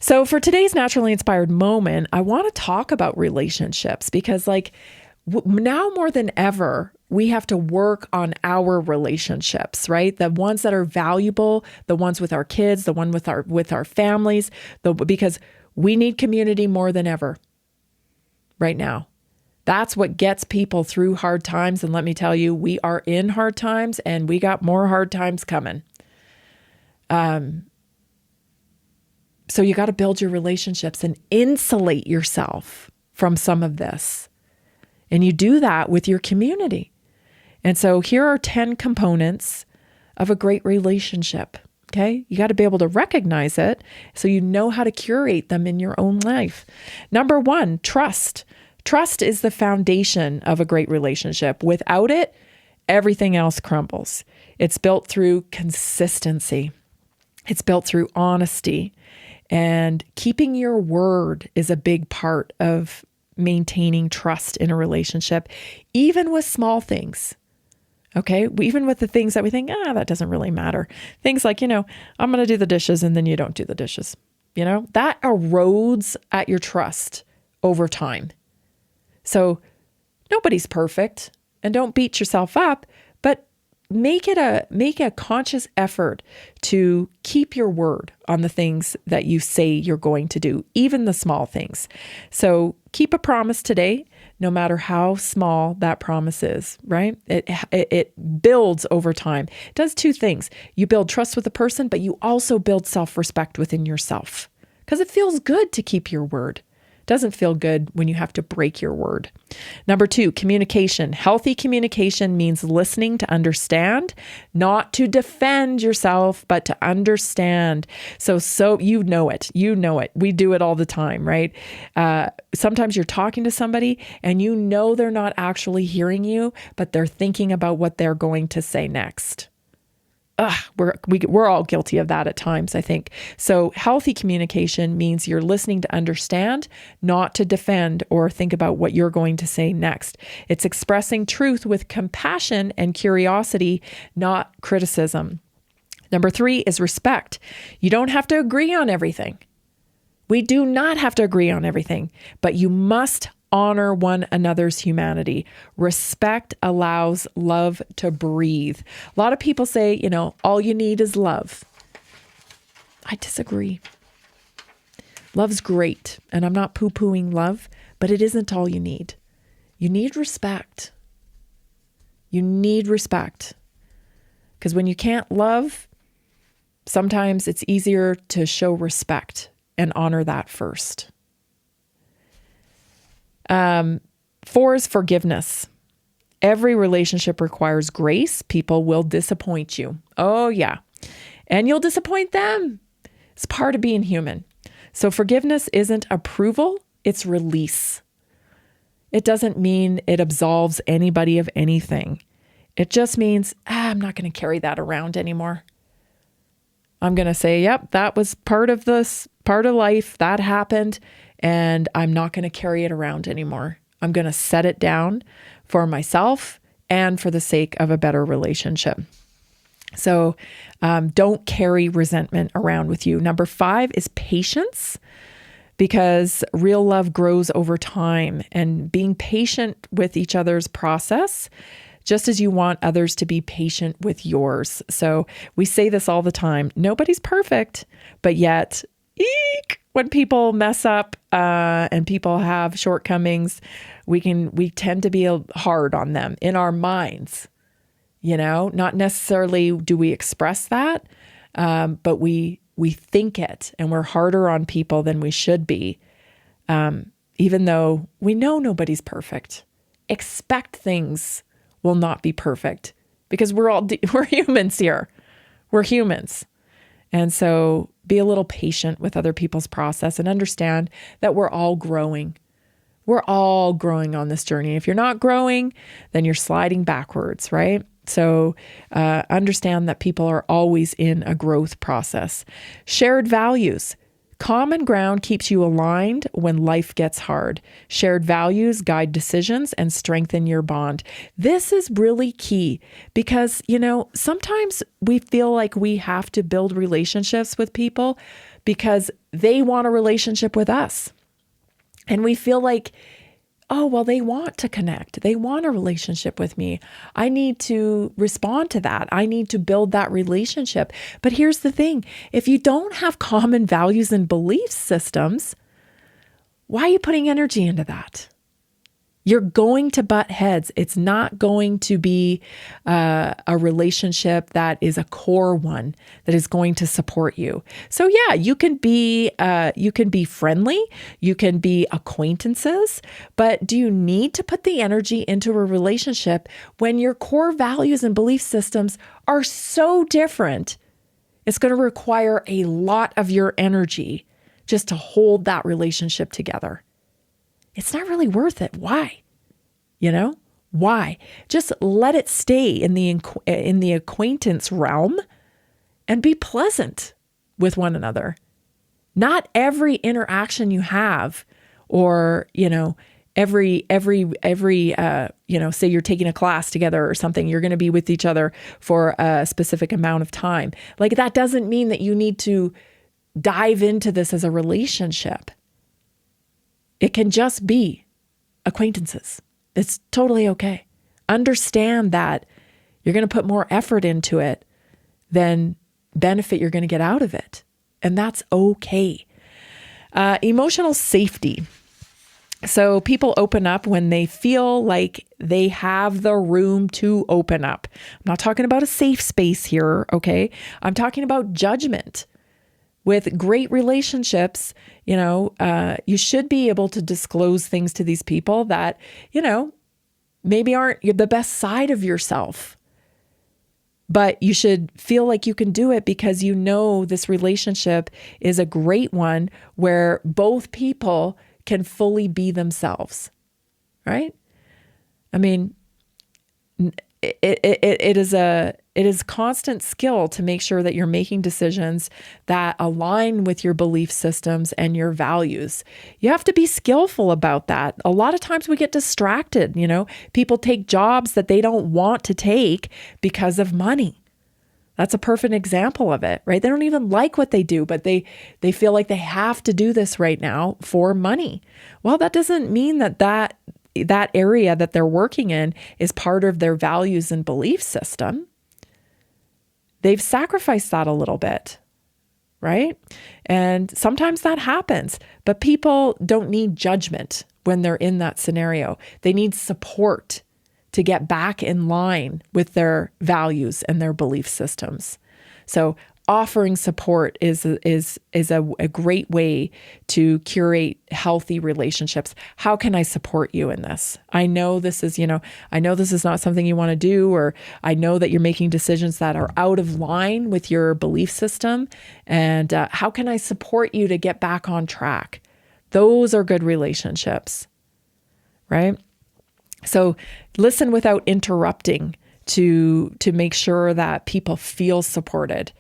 So for today's naturally inspired moment, I want to talk about relationships because now more than ever, we have to work on our relationships, right? The ones that are valuable, the ones with our kids, the one with our families, because we need community more than ever right now. That's what gets people through hard times. And let me tell you, we are in hard times and we got more hard times coming. So you got to build your relationships and insulate yourself from some of this. And you do that with your community. And so here are 10 components of a great relationship. Okay. You got to be able to recognize it so you know how to curate them in your own life. Number 1, trust. Trust is the foundation of a great relationship. Without it, everything else crumbles. It's built through consistency. It's built through honesty. And keeping your word is a big part of maintaining trust in a relationship, even with small things. Okay. Even with the things that we think, that doesn't really matter. Things like, I'm going to do the dishes and then you don't do the dishes. That erodes at your trust over time. So nobody's perfect and don't beat yourself up, but make a conscious effort to keep your word on the things that you say you're going to do, even the small things. So keep a promise today, no matter how small that promise is, right? It builds over time. It does 2 things. You build trust with the person, but you also build self-respect within yourself because it feels good to keep your word. Doesn't feel good when you have to break your word. Number 2, communication. Healthy communication means listening to understand, not to defend yourself, but to understand. So you know it. We do it all the time, right? Sometimes you're talking to somebody and they're not actually hearing you, but they're thinking about what they're going to say next. We're all guilty of that at times, I think. So healthy communication means you're listening to understand, not to defend or think about what you're going to say next. It's expressing truth with compassion and curiosity, not criticism. Number 3 is respect. You don't have to agree on everything. We do not have to agree on everything, but you must honor one another's humanity. Respect allows love to breathe. A lot of people say, all you need is love. I disagree. Love's great, and I'm not poo-pooing love, but it isn't all you need. You need respect. You need respect. Because when you can't love, sometimes it's easier to show respect and honor that first. 4 is forgiveness. Every relationship requires grace. People will disappoint you. Oh, yeah. And you'll disappoint them. It's part of being human. So forgiveness isn't approval, it's release. It doesn't mean it absolves anybody of anything. It just means, I'm not going to carry that around anymore. I'm going to say, yep, that was part of life. That happened. And I'm not going to carry it around anymore. I'm going to set it down for myself and for the sake of a better relationship. So don't carry resentment around with you. Number 5 is patience, because real love grows over time, and being patient with each other's process, just as you want others to be patient with yours. So we say this all the time. Nobody's perfect, but yet, when people mess up and people have shortcomings, we tend to be hard on them in our minds. Not necessarily do we express that, but we think it, and we're harder on people than we should be, even though we know nobody's perfect. Expect things will not be perfect because we're humans here. We're humans. And so be a little patient with other people's process and understand that we're all growing. We're all growing on this journey. If you're not growing, then you're sliding backwards, right? So understand that people are always in a growth process. Shared values. Common ground keeps you aligned when life gets hard. Shared values guide decisions and strengthen your bond. This is really key because, sometimes we feel like we have to build relationships with people because they want a relationship with us. And we feel like, oh, well, they want to connect. They want a relationship with me. I need to respond to that. I need to build that relationship. But here's the thing. If you don't have common values and belief systems, why are you putting energy into that? You're going to butt heads. It's not going to be a relationship that is a core one that is going to support you. So yeah, you can be friendly, you can be acquaintances, but do you need to put the energy into a relationship when your core values and belief systems are so different? It's going to require a lot of your energy just to hold that relationship together. It's not really worth it. Why? Why? Just let it stay in the acquaintance realm and be pleasant with one another. Not every interaction you have, or, every say you're taking a class together or something, you're going to be with each other for a specific amount of time. Like, that doesn't mean that you need to dive into this as a relationship. It can just be acquaintances. It's totally okay. Understand that you're going to put more effort into it than benefit you're going to get out of it. And that's okay. Emotional safety. So people open up when they feel like they have the room to open up. I'm not talking about a safe space here, okay? I'm talking about judgment. With great relationships, you should be able to disclose things to these people that, maybe aren't the best side of yourself. But you should feel like you can do it because this relationship is a great one where both people can fully be themselves, right? I mean, it is constant skill to make sure that you're making decisions that align with your belief systems and your values. You have to be skillful about that. A lot of times we get distracted, people take jobs that they don't want to take because of money. That's a perfect example of it, right? They don't even like what they do, but they feel like they have to do this right now for money. Well, that doesn't mean that area that they're working in is part of their values and belief system. They've sacrificed that a little bit, right? And sometimes that happens, but people don't need judgment when they're in that scenario. They need support to get back in line with their values and their belief systems. So offering support is a great way to curate healthy relationships. How can I support you in this? I know this is not something you want to do, or I know that you're making decisions that are out of line with your belief system. And how can I support you to get back on track? Those are good relationships, right? So listen without interrupting to make sure that people feel supported.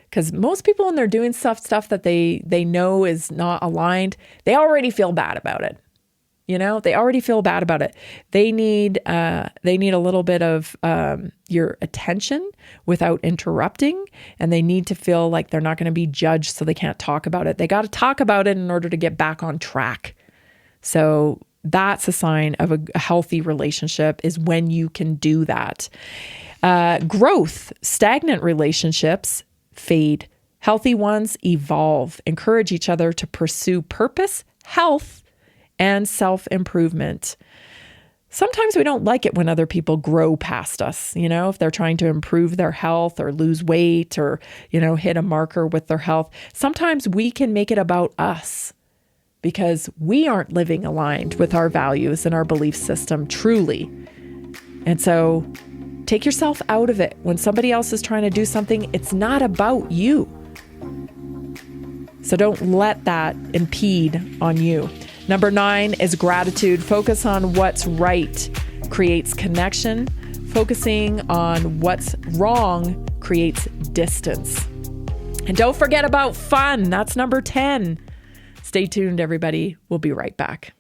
Because most people, when they're doing stuff that they know is not aligned, they already feel bad about it. They already feel bad about it. They need a little bit of your attention without interrupting, and they need to feel like they're not going to be judged, so they can't talk about it. They got to talk about it in order to get back on track. So that's a sign of a healthy relationship, is when you can do that. Growth, stagnant relationships fade. Healthy ones evolve. Encourage each other to pursue purpose, health, and self-improvement. Sometimes we don't like it when other people grow past us, if they're trying to improve their health or lose weight or, hit a marker with their health. Sometimes we can make it about us because we aren't living aligned with our values and our belief system truly. And so take yourself out of it. When somebody else is trying to do something, it's not about you. So don't let that impede on you. Number 9 is gratitude. Focus on what's right creates connection. Focusing on what's wrong creates distance. And don't forget about fun. That's number 10. Stay tuned, everybody. We'll be right back.